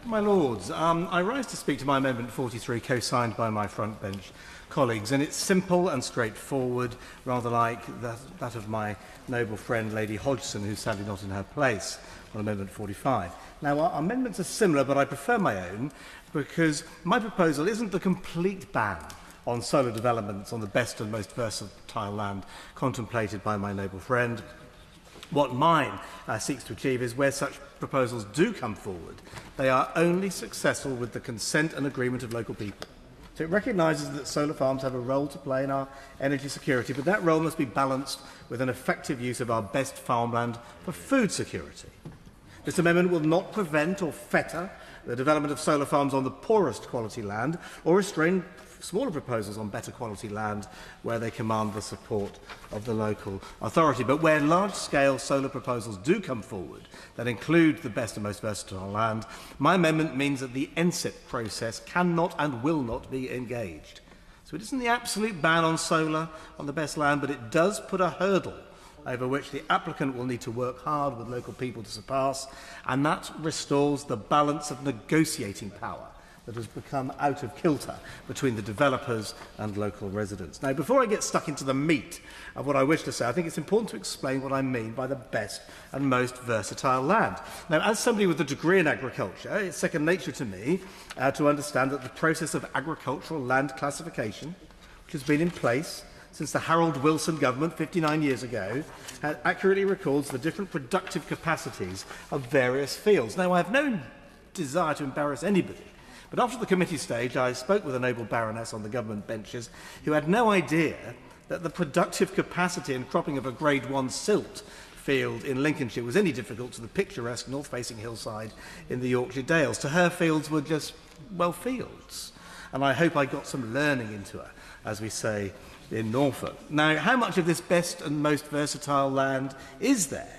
My Lords, I rise to speak to my Amendment 43, co-signed by my front bench colleagues, and it's simple and straightforward, rather like that of my noble friend Lady Hodgson, who's sadly not in her place, on Amendment 45. Now, our amendments are similar, but I prefer my own because my proposal isn't the complete ban on solar developments on the best and most versatile land contemplated by my noble friend. What mine seeks to achieve is where such proposals do come forward, they are only successful with the consent and agreement of local people. So it recognises that solar farms have a role to play in our energy security, but that role must be balanced with an effective use of our best farmland for food security. This amendment will not prevent or fetter the development of solar farms on the poorest quality land or restrain smaller proposals on better quality land where they command the support of the local authority. But where large-scale solar proposals do come forward that include the best and most versatile land, my amendment means that the NSIP process cannot and will not be engaged. So it isn't the absolute ban on solar on the best land, but it does put a hurdle over which the applicant will need to work hard with local people to surpass, and that restores the balance of negotiating power that has become out of kilter between the developers and local residents. Now, before I get stuck into the meat of what I wish to say, I think it's important to explain what I mean by the best and most versatile land. Now, as somebody with a degree in agriculture, it's second nature to me to understand that the process of agricultural land classification, which has been in place since the Harold Wilson government 59 years ago, accurately records the different productive capacities of various fields. Now, I have no desire to embarrass anybody, but after the committee stage, I spoke with a noble baroness on the government benches who had no idea that the productive capacity and cropping of a Grade 1 silt field in Lincolnshire was any difficult to the picturesque north-facing hillside in the Yorkshire Dales. To her, fields were just, well, fields. And I hope I got some learning into her, as we say in Norfolk. Now, how much of this best and most versatile land is there?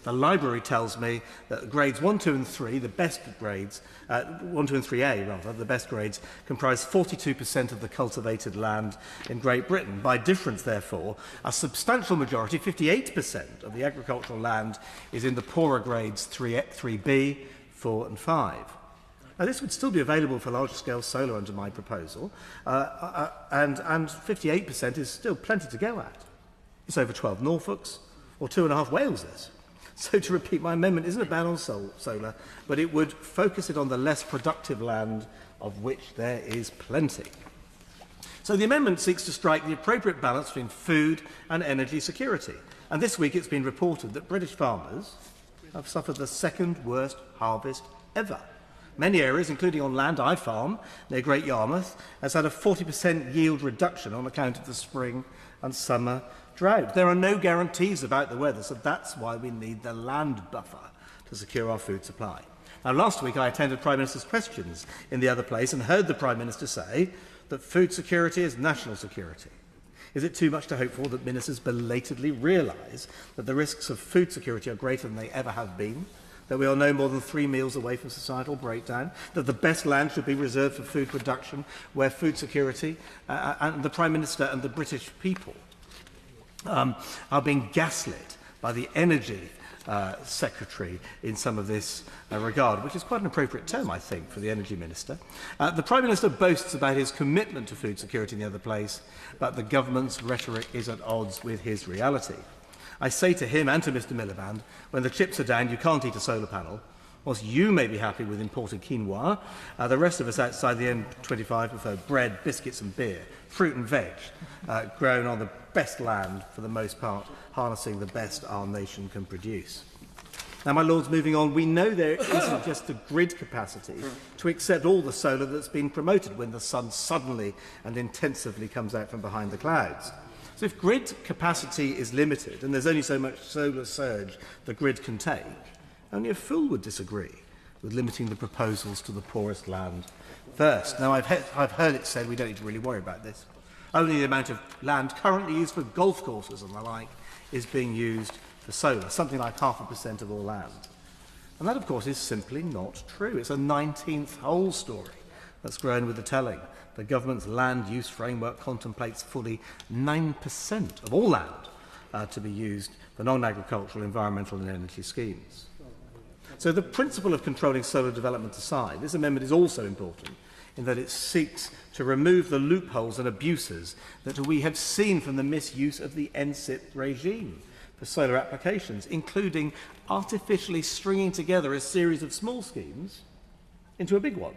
The library tells me that grades 1, 2 and 3, the best grades, 1, 2 and 3A rather, the best grades, comprise 42% of the cultivated land in Great Britain. By difference, therefore, a substantial majority, 58% of the agricultural land is in the poorer grades 3B, 4 and 5. Now, this would still be available for large-scale solar under my proposal, and 58% is still plenty to go at. It's over 12 Norfolks, or 2.5 Waleses. So, to repeat, my amendment isn't a ban on solar, but it would focus it on the less productive land, of which there is plenty. So the amendment seeks to strike the appropriate balance between food and energy security. And this week it's been reported that British farmers have suffered the second worst harvest ever. Many areas, including on land I farm near Great Yarmouth, has had a 40% yield reduction on account of the spring and summer drought. There are no guarantees about the weather, so that's why we need the land buffer to secure our food supply. Now, last week I attended Prime Minister's questions in the other place and heard the Prime Minister say that food security is national security. Is it too much to hope for that ministers belatedly realise that the risks of food security are greater than they ever have been, that we are no more than 3 meals away from societal breakdown, that the best land should be reserved for food production, where food security and the Prime Minister and the British people are being gaslit by the Energy Secretary in some of this regard, which is quite an appropriate term, I think, for the Energy Minister. The Prime Minister boasts about his commitment to food security in the other place, but the government's rhetoric is at odds with his reality. I say to him and to Mr Miliband, when the chips are down, you can't eat a solar panel. Whilst you may be happy with imported quinoa, the rest of us outside the M25 prefer bread, biscuits and beer, fruit and veg, grown on the best land, for the most part, harnessing the best our nation can produce. Now, my Lords, moving on, we know there isn't just the grid capacity to accept all the solar that's been promoted when the sun suddenly and intensively comes out from behind the clouds. So if grid capacity is limited, and there's only so much solar surge the grid can take, only a fool would disagree with limiting the proposals to the poorest land first. Now, I've heard it said we don't need to really worry about this. Only the amount of land currently used for golf courses and the like is being used for solar, something like 0.5% of all land. And that, of course, is simply not true. It's a 19th hole story that's grown with the telling. The government's land use framework contemplates fully 9% of all land to be used for non-agricultural, environmental and energy schemes. So the principle of controlling solar development aside, this amendment is also important in that it seeks to remove the loopholes and abuses that we have seen from the misuse of the NSIP regime for solar applications, including artificially stringing together a series of small schemes into a big one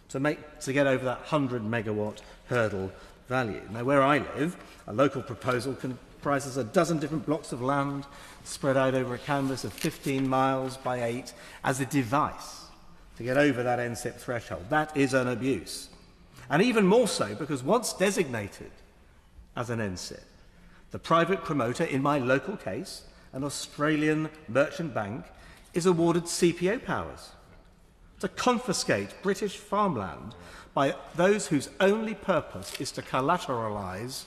to get over that 100 megawatt hurdle value. Now, where I live, a local proposal comprises a dozen different blocks of land spread out over a canvas of 15 miles by 8 as a device to get over that NSIP threshold. That is an abuse. And even more so because once designated as an NSIP, the private promoter, in my local case, an Australian merchant bank, is awarded CPO powers to confiscate British farmland by those whose only purpose is to collateralise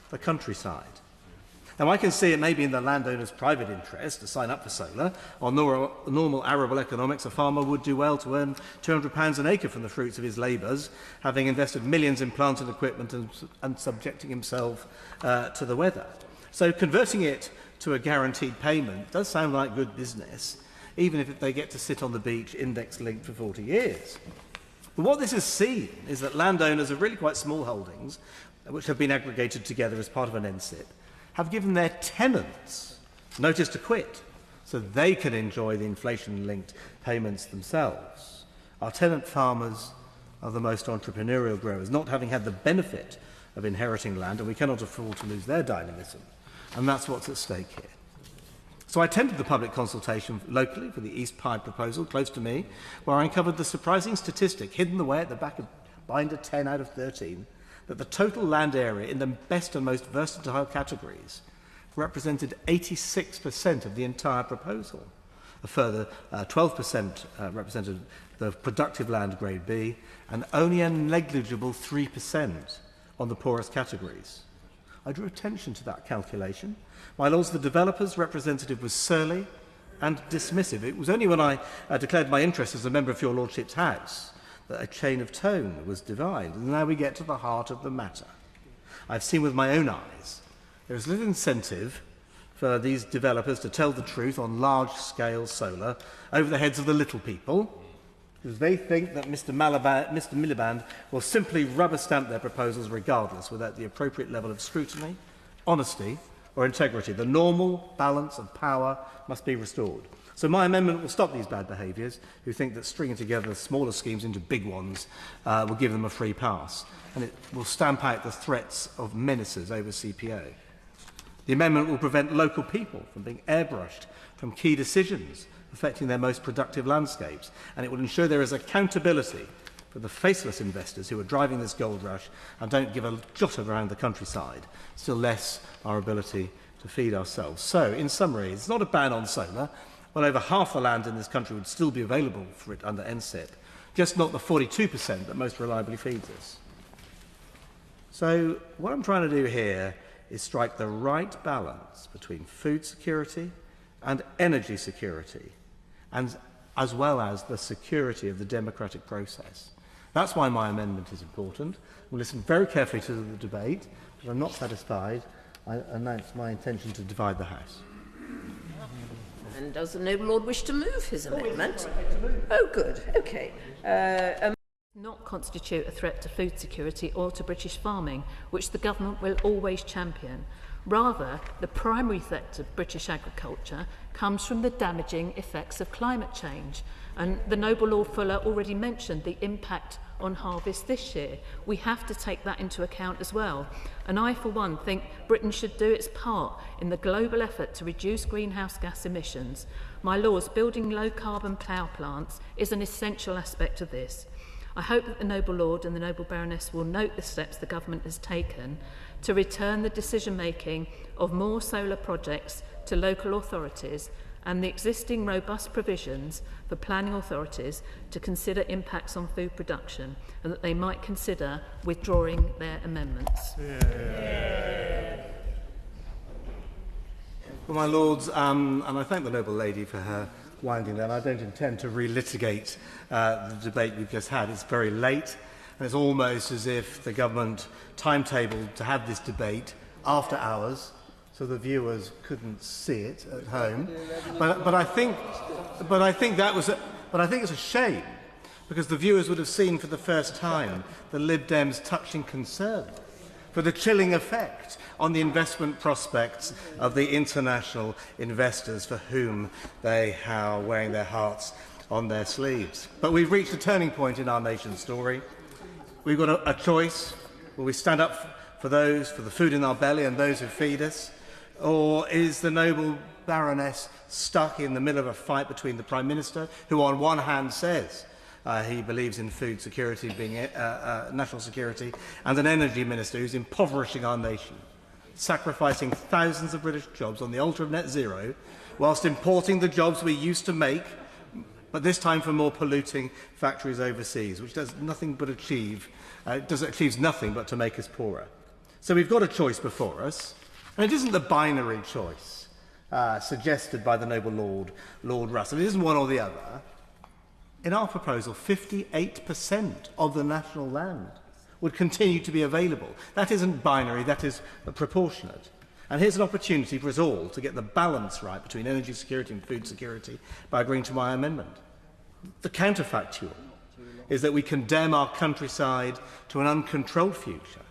the countryside. Now, I can see it may be in the landowner's private interest to sign up for solar. On normal arable economics, a farmer would do well to earn £200 an acre from the fruits of his labours, having invested millions in plant and equipment and subjecting himself to the weather. So converting it to a guaranteed payment does sound like good business, even if they get to sit on the beach index-linked for 40 years. But what this has seen is that landowners of really quite small holdings, which have been aggregated together as part of an NSIP, have given their tenants notice to quit so they can enjoy the inflation-linked payments themselves. Our tenant farmers are the most entrepreneurial growers, not having had the benefit of inheriting land, and we cannot afford to lose their dynamism. And that's what's at stake here. So I attended the public consultation locally for the East Pied proposal, close to me, where I uncovered the surprising statistic, hidden away at the back of binder 10 out of 13, that the total land area in the best and most versatile categories represented 86% of the entire proposal. A further 12% represented the productive land grade B, and only a negligible 3% on the poorest categories. I drew attention to that calculation. My lords, the developers' representative was surly and dismissive. It was only when I declared my interest as a member of your lordship's house that a chain of tone was divined. And now we get to the heart of the matter. I've seen with my own eyes there is little incentive for these developers to tell the truth on large-scale solar over the heads of the little people, because they think that Mr. Miliband will simply rubber-stamp their proposals regardless, without the appropriate level of scrutiny, honesty or integrity. The normal balance of power must be restored. So my amendment will stop these bad behaviours who think that stringing together smaller schemes into big ones will give them a free pass, and it will stamp out the threats of menaces over CPO. The amendment will prevent local people from being airbrushed from key decisions affecting their most productive landscapes, and it will ensure there is accountability for the faceless investors who are driving this gold rush and don't give a jot around the countryside, still less our ability to feed ourselves. So, in summary, it's not a ban on solar. Well over half the land in this country would still be available for it under NSIP, just not the 42% that most reliably feeds us. So what I'm trying to do here is strike the right balance between food security and energy security, and as well as the security of the democratic process. That's why my amendment is important. We'll listen very carefully to the debate. If I'm not satisfied, I announce my intention to divide the House. And does the noble lord wish to move his amendment? Oh, good. Okay. Not constitute a threat to food security or to British farming, which the government will always champion. Rather, the primary threat to British agriculture comes from the damaging effects of climate change. And the noble Lord Fuller already mentioned the impact on harvest this year. We have to take that into account as well. And I, for one, think Britain should do its part in the global effort to reduce greenhouse gas emissions. My lords, building low-carbon power plants is an essential aspect of this. I hope that the noble Lord and the noble Baroness will note the steps the government has taken to return the decision-making of more solar projects to local authorities and the existing robust provisions for planning authorities to consider impacts on food production, and that they might consider withdrawing their amendments. Well, my lords, and I thank the noble lady for her winding down. I don't intend to relitigate the debate we've just had. It's very late, and it's almost as if the government timetabled to have this debate after hours so the viewers couldn't see it at home. But I think it's a shame, because the viewers would have seen for the first time the Lib Dems' touching concern for the chilling effect on the investment prospects of the international investors for whom they are wearing their hearts on their sleeves. But we've reached a turning point in our nation's story. We've got a choice. Will we stand up for the food in our belly and those who feed us? Or is the noble Baroness stuck in the middle of a fight between the Prime Minister, who on one hand says he believes in food security being national security, and an energy minister who's impoverishing our nation, sacrificing thousands of British jobs on the altar of net zero, whilst importing the jobs we used to make, but this time from more polluting factories overseas, which does nothing but achieves nothing but to make us poorer. So we've got a choice before us, and it isn't the binary choice suggested by the noble Lord Russell. It isn't one or the other. In our proposal, 58% of the national land would continue to be available. That isn't binary, that is proportionate. And here's an opportunity for us all to get the balance right between energy security and food security by agreeing to my amendment. The counterfactual is that we condemn our countryside to an uncontrolled future,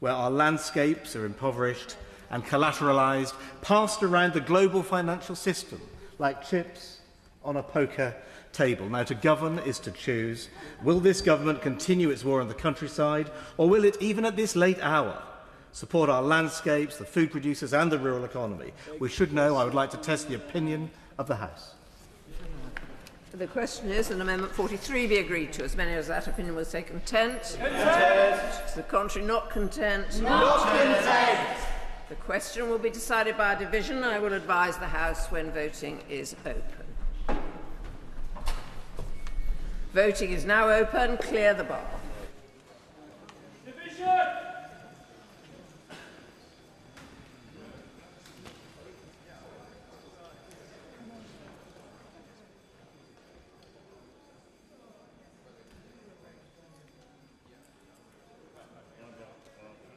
where our landscapes are impoverished and collateralised, passed around the global financial system like chips on a poker table. Now, to govern is to choose. Will this government continue its war on the countryside, or will it, even at this late hour, support our landscapes, the food producers and the rural economy? We should know. I would like to test the opinion of the House. The question is, that Amendment 43 be agreed to. As many as that opinion will say content. Content. To the contrary, not content. Not content. The question will be decided by a division. I will advise the House when voting is open. Voting is now open. Clear the bar.